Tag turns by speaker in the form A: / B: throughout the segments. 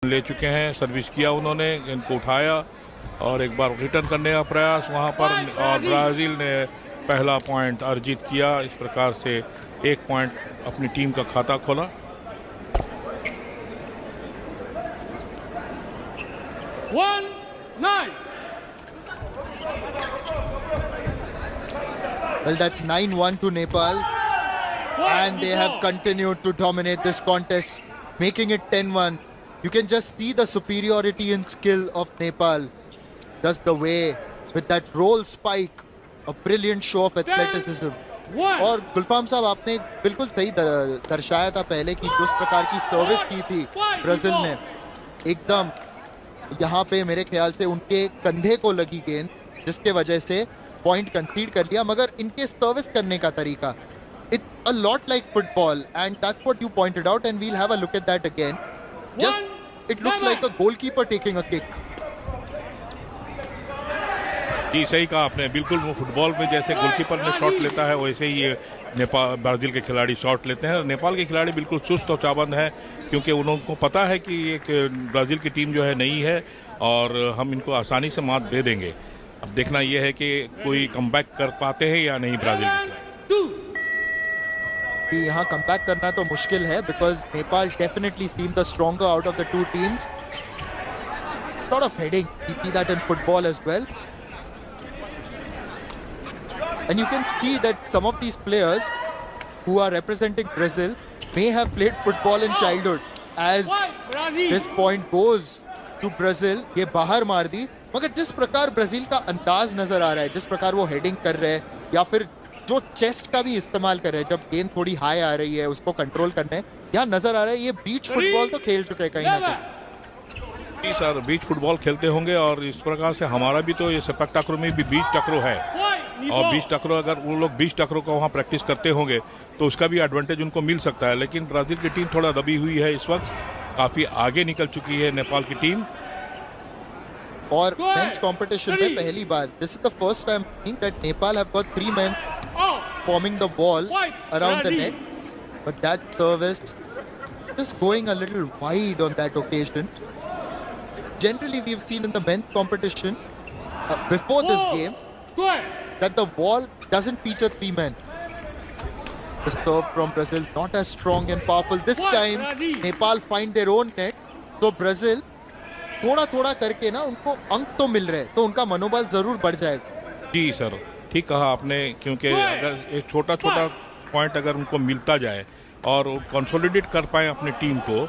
A: ले चुके हैं, सर्विस किया उन्होंने, इनको उठाया और एक बार रिटर्न करने का प्रयास वहां पर, और ब्राजील ने पहला पॉइंट अर्जित किया। इस प्रकार से एक पॉइंट अपनी टीम का खाता खोला।
B: Well, that's 9-1 to Nepal, and they have continued to dominate this contest, making it 10-1. You can just see the superiority and skill of Nepal. Just the way, with that roll spike, a brilliant show of athleticism. और गुलफाम साहब, आपने बिल्कुल सही दर्शाया था पहले कि जिस प्रकार की सर्विस की थी ब्राजील ने, एकदम यहाँ पे मेरे ख्याल से उनके कंधे को लगी गेंद, जिसके वजह से पॉइंट कंसीड कर लिया। मगर इनके सर्विस करने का तरीका, it's a lot like football, and that's what you pointed out, and we'll have a look at that again. Just it looks like a goalkeeper taking a kick.
A: जी सही कहा आपने, बिल्कुल वो फुटबॉल में जैसे गोलकीपर ने शॉट लेता है वैसे ही ये नेपाल ब्राजील के खिलाड़ी शॉट लेते हैं। नेपाल के खिलाड़ी बिल्कुल चुस्त और चाबंद है, क्योंकि उनको पता है कि एक ब्राजील की टीम जो है नई है और हम इनको आसानी से मात दे देंगे। अब देखना यह है कि कोई कमबैक कर पाते हैं या नहीं ब्राजील के।
B: यहाँ कमबैक करना तो मुश्किल है, because Nepal definitely seem the stronger out of the two teams. Lot of heading, we see that in football as well, and you can see that some of these players who are representing Brazil may have played football in childhood, as this point goes to Brazil. ये बाहर मार दी, मगर जिस प्रकार Brazil का अंदाज नजर आ रहा है, जिस प्रकार वो हेडिंग कर रहे हैं या फिर जो चेस्ट का भी इस्तेमाल कर रहे हैं, जब गेंद थोड़ी हाई आ रही है उसको कंट्रोल करने, यहाँ नजर आ रहा है ये बीच फुटबॉल तो खेल चुके हैं कहीं ना कहीं।
A: जी सर, बीच फुटबॉल खेलते होंगे, और इस प्रकार से हमारा भी तो ये सेपक टकरो में भी बीच टकरो है, और बीच टकरो अगर वो लोग बीच टकरो का वहाँ प्रैक्टिस करते होंगे तो उसका भी एडवांटेज उनको मिल सकता है। लेकिन ब्राजील की टीम थोड़ा दबी हुई है, इस वक्त काफी आगे निकल चुकी है नेपाल की टीम।
B: और मेंस कंपटीशन में पहली बार, this is the first time that Nepal have got 3 men forming the ball around the net, but that service just going a little wide on that occasion. Generally we've seen in the men's competition before this game that the ball doesn't feature 3 men. The serve from Brazil not as strong and powerful this time. Nepal find their own net, so Brazil थोड़ा थोड़ा करके ना उनको अंक तो मिल रहे, तो उनका मनोबल जरूर बढ़ जाएगा।
A: जी सर, ठीक कहा आपने, क्योंकि अगर एक छोटा छोटा पॉइंट अगर उनको मिलता जाए और कंसोलिडेट कर पाए अपनी टीम को,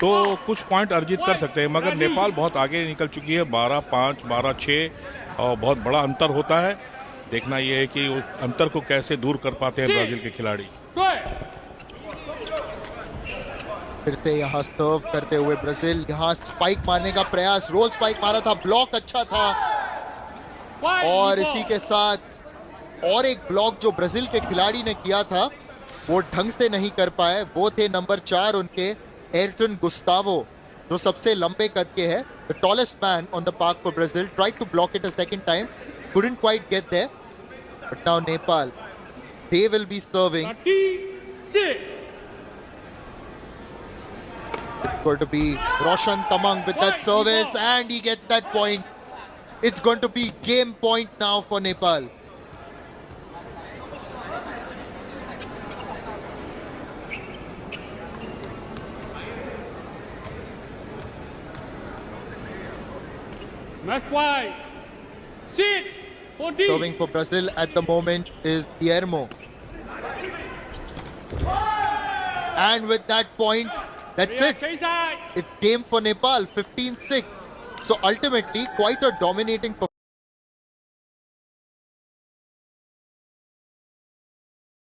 A: तो कुछ पॉइंट अर्जित कर सकते हैं। मगर नेपाल बहुत आगे निकल चुकी है, 12-5, 12-6, और बहुत बड़ा अंतर होता है। देखना यह है कि उस अंतर को कैसे दूर कर पाते हैं ब्राजील के खिलाड़ी।
B: फिर से यहाँ सर्व करते हुए ब्राजील, यहाँ स्पाइक मारने का प्रयास, रोल स्पाइक मारा था, ब्लॉक अच्छा था, और इसी के साथ और एक ब्लॉक जो ब्राजील के खिलाड़ी ने किया था वो ढंग से नहीं कर पाए। वो थे नंबर 4 उनके एयरटन गुस्तावो, जो सबसे लंबे कद के हैं, the tallest man on the park for Brazil, tried to block it a second time, couldn't quite get there, but now Nepal, they will be serving. It's going to be Roshan Tamang with that service, and he gets that point. It's going to be game point now for Nepal.
C: Match point. Sit.
B: Serving for Brazil at the moment is Guillermo. And with that point, that's it. It's game for Nepal, 15-6. So ultimately, quite a dominating performance.